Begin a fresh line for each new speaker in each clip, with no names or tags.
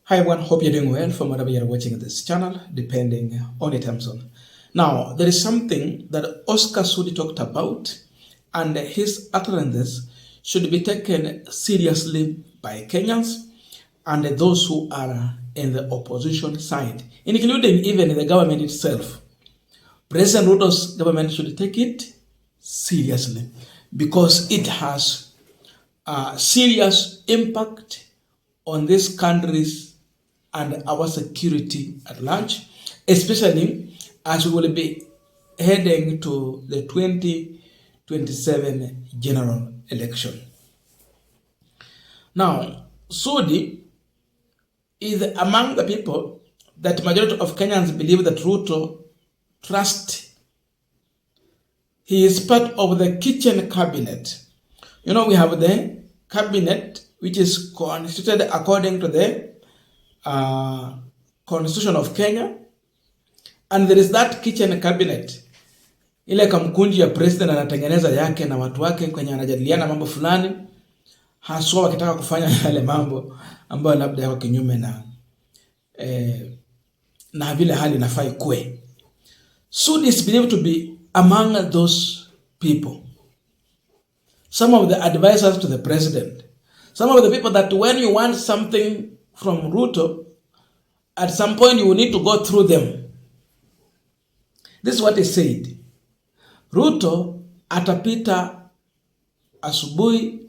Hi everyone, hope you're doing well from wherever you're watching this channel, depending on your time zone. Now, there is something that Oscar Sudi talked about, and his utterances should be taken seriously by Kenyans and those who are in the opposition side, including even the government itself. President Ruto's government should take it seriously because it has a serious impact on this country's and our security at large, especially as we will be heading to the 2027 general election. Now, Sudi is among the people that majority of Kenyans believe that Ruto trust. He is part of the kitchen cabinet. You know, we have the cabinet which is constituted according to the Constitution of Kenya, and there is that kitchen cabinet, ile kamkunji ya president anatengeneza yake na watu wake kwenye anajadiliana mambo fulani, haswa wakitaka kufanya yale mambo ambayo labda yako kinyume na vile hali inafai kuwe. Sudi is believed to be among those people, some of the advisors to the president, some of the people that when you want something from Ruto, at some point you will need to go through them. This is what he said. Ruto atapita asubuhi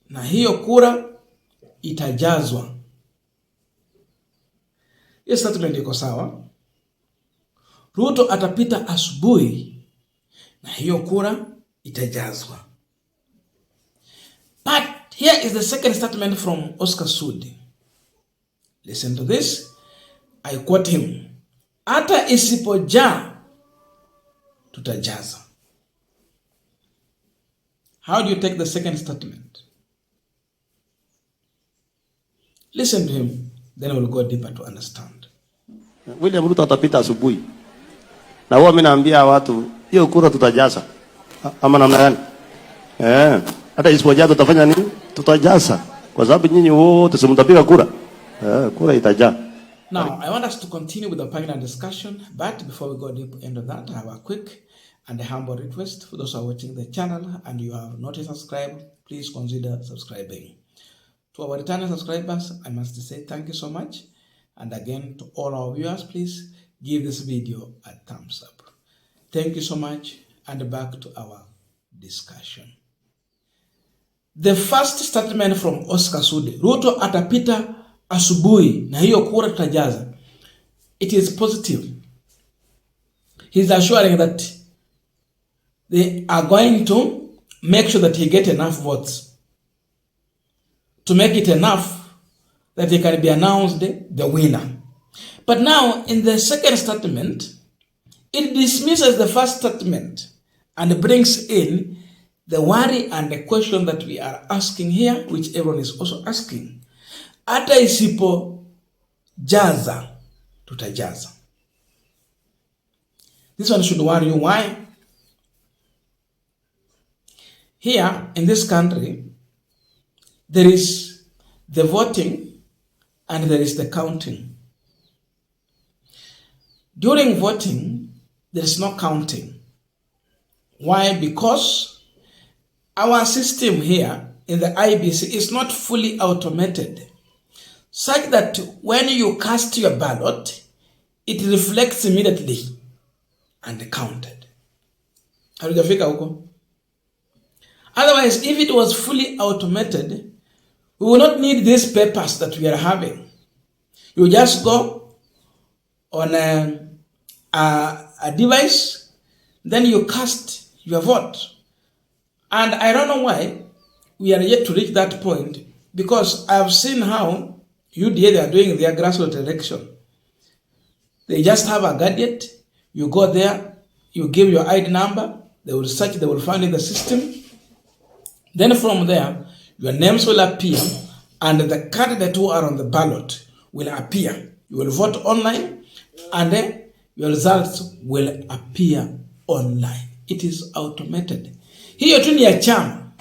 na hiyo kura itajazwa. Hiyo statement iko sawa. Ruto atapita asubuhi na hiyo kura itajazwa. But here is the second statement from Oscar Sudi. Listen to this. I quote him. Hata isipojaa tutajaza. How do you take the second statement? Listen to him, then we'll go deeper to understand.
William Ruto atapita asubuhi. Na wao mimi naambia watu hiyo kura tutajaza. Ama namna gani? Hata isipojaa tutafanya nini? Tutajaza. Kwa sababu nyinyi wote simtapiga kura. Kura itajaa.
Now, I want us to continue with the panel discussion, but before we go deep into that, I have a quick and a humble request for those who are watching the channel and you have not yet subscribed, please consider subscribing. To our returning subscribers, I must say thank you so much. And again, to all our viewers, please give this video a thumbs up. Thank you so much, and back to our discussion. The first statement from Oscar Sudi, Ruto atapita asubuhi na hiyo kura tutajaza. It is positive. He's assuring that they are going to make sure that he get enough votes to make it enough that he can be announced the winner. But now in the second statement, it dismisses the first statement and brings in the worry and the question that we are asking here, which everyone is also asking. Hata isipo jaza tutajaza. This one should worry you. Why? Here in this country, there is the voting and there is the counting. During voting, there is no counting. Why? Because our system here in the IBC is not fully automated, such that when you cast your ballot, it reflects immediately and counted. Hatujafika huko. Otherwise, if it was fully automated, we will not need these papers that we are having. You just go on a device, then you cast your vote. And I don't know why we are yet to reach that point, because I have seen how UDA, they are doing their grassroots election. They just have a gadget. You go there, you give your ID number, they will search, they will find in the system. Then from there, your names will appear and the candidates who are on the ballot will appear. You will vote online and then your results will appear online. It is automated. Hiyo tu ni ya chama.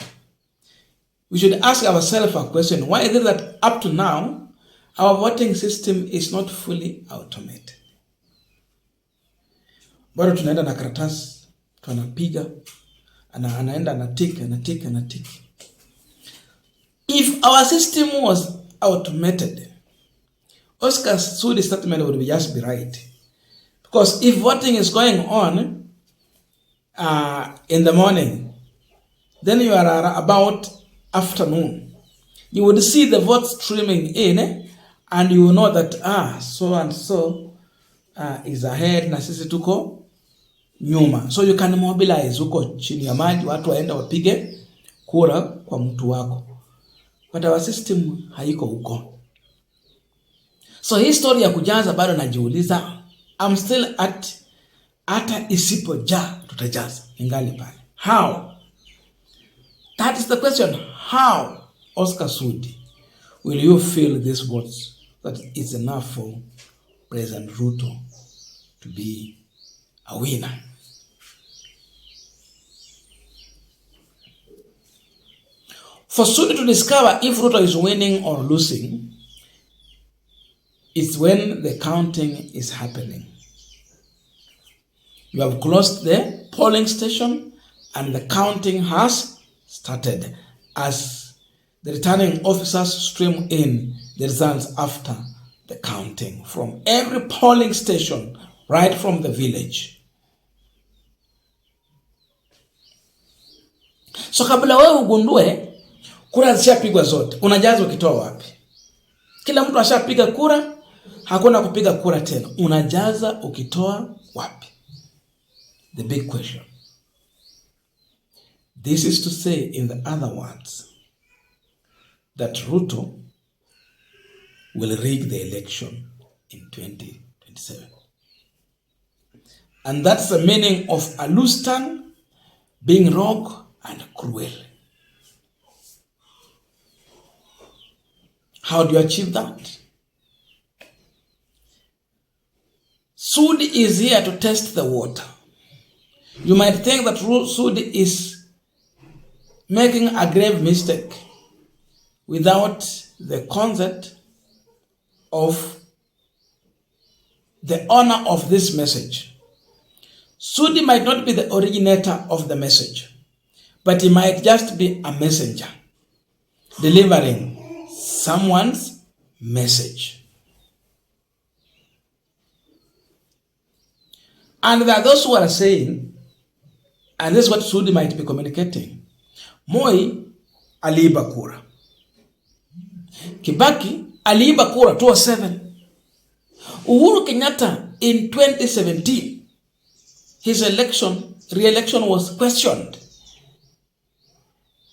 We should ask ourselves a question. Why is it that up to now, Our voting system is not fully automated. Bado tunaenda na karatasi, tunapiga, anaenda anatik. If our system was automated, Oscar Sudi's statement would just be right. Because if voting is going on in the morning, then you are about afternoon, you would see the votes streaming in, and you will know that so and so is ahead na sisi tuko nyuma. So you can mobilize huko chini ya maji, watu waenda wapige kura kwa mtu wako. But our system haiko huko. So hii story ya kujaza bado najiuliza. I'm still hata isipojaa tutajaza ingali pale. How? That is the question. How, Oscar Sudi, will you fill these votes that it's enough for President Ruto to be a winner? For Sudi to discover if Ruto is winning or losing, it's when the counting is happening. You have closed the polling station and the counting has started as the returning officers stream in the results after the counting from every polling station right from the village. So kabla wewe ugundue kura zishapigwa zote, unajaza ukitoa wapi? Kila mtu ashapiga kura, hakuna kupiga kura tena. Unajaza ukitoa wapi? The big question. This is to say, in the other words, that Ruto will rig the election in 2027. And that's the meaning of a loose tongue being rogue and cruel. How do you achieve that? Sudi is here to test the water. You might think that Sudi is making a grave mistake without the concept of the owner of this message. Sudi might not be the originator of the message, but he might just be a messenger delivering someone's message. And there are those who are saying, and this is what Sudi might be communicating, Moi aliiba kura, Kibaki aliiba kura 2007, Uhuru Kenyatta in 2017, his re-election was questioned.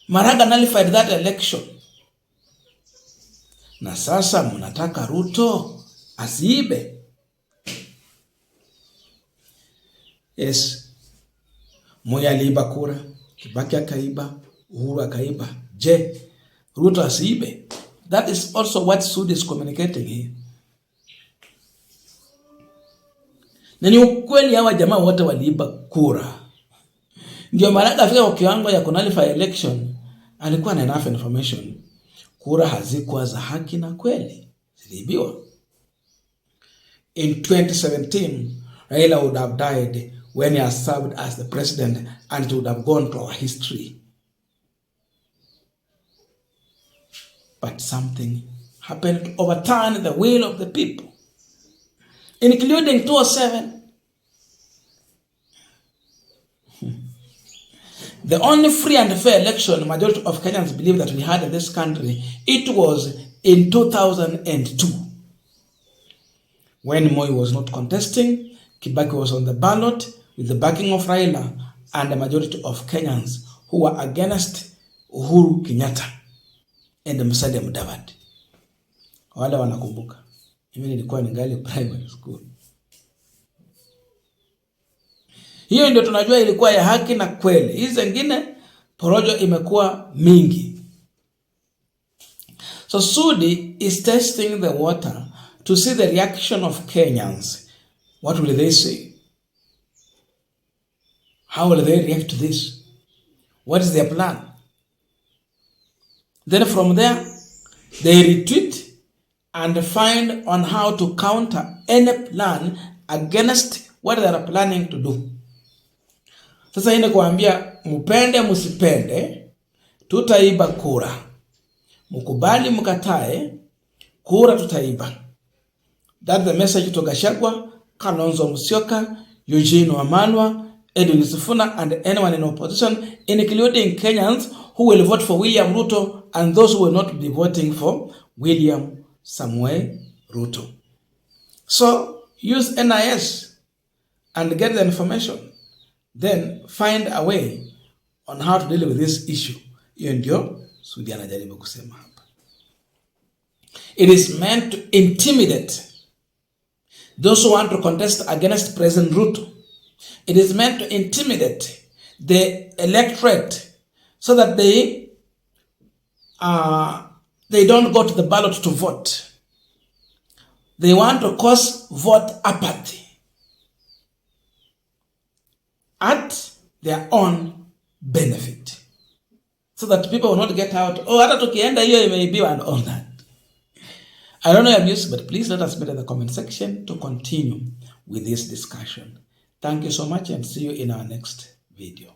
Maraga nullified that election. Na sasa mnataka Ruto asiibe? Yes. Moi aliiba kura, Kibaki akaiba, Uhuru akaiba. Je, Ruto asiibe? That is also what Sudi is communicating here. Na ni ukweli hawa jamaa wote waliiba kura. Ndio Maraga afika kwa kiwango ya kunalify election, alikuwa na enough information. Kura hazikuwa za haki na kweli, ziliibiwa. In 2017, Raila would have died when he has served as the president, and it would have gone to our history. But something happened to overturn the will of the people, including 2007. The only free and fair election the majority of Kenyans believe that we had in this country, it was in 2002. When Moi was not contesting, Kibaki was on the ballot with the backing of Raila and the majority of Kenyans who were against Uhuru Kenyatta and Musalia Mudavadi. Wale wanakumbuka. Mimi nilikuwa ningali primary school. Hiyo ndio tunajua ilikuwa ya haki na kweli. Hizi zingine porojo imekuwa mingi. So Sudi is testing the water to see the reaction of Kenyans. What will they say? How will they react to this? What is their plan? Then from there, they retreat and find on how to counter any plan against what they are planning to do. Sasa hii ni kuambia mpende msipende, tutaiba kura. Mkubali mkatae, kura tutaiba. That's the message to Gachagua, Kalonzo Musyoka, Eugene Wamalwa, Edwin Sifuna, and anyone in opposition, including Kenyans who will vote for William Ruto and those who will not be voting for William Samuel Ruto. So use NIS and get the information. Then find a way on how to deal with this issue. Hiyo ndio Sudi anajaribu kusema hapa. It is meant to intimidate those who want to contest against President Ruto. It is meant to intimidate the electorate so that they don't go to the ballot to vote. They want to cause vote apathy at their own benefit, so that people will not get out, oh, hata tukienda hiyo imeibiwa and all that. I don't know your views, but please let us know in the comment section to continue with this discussion. Thank you so much and see you in our next video.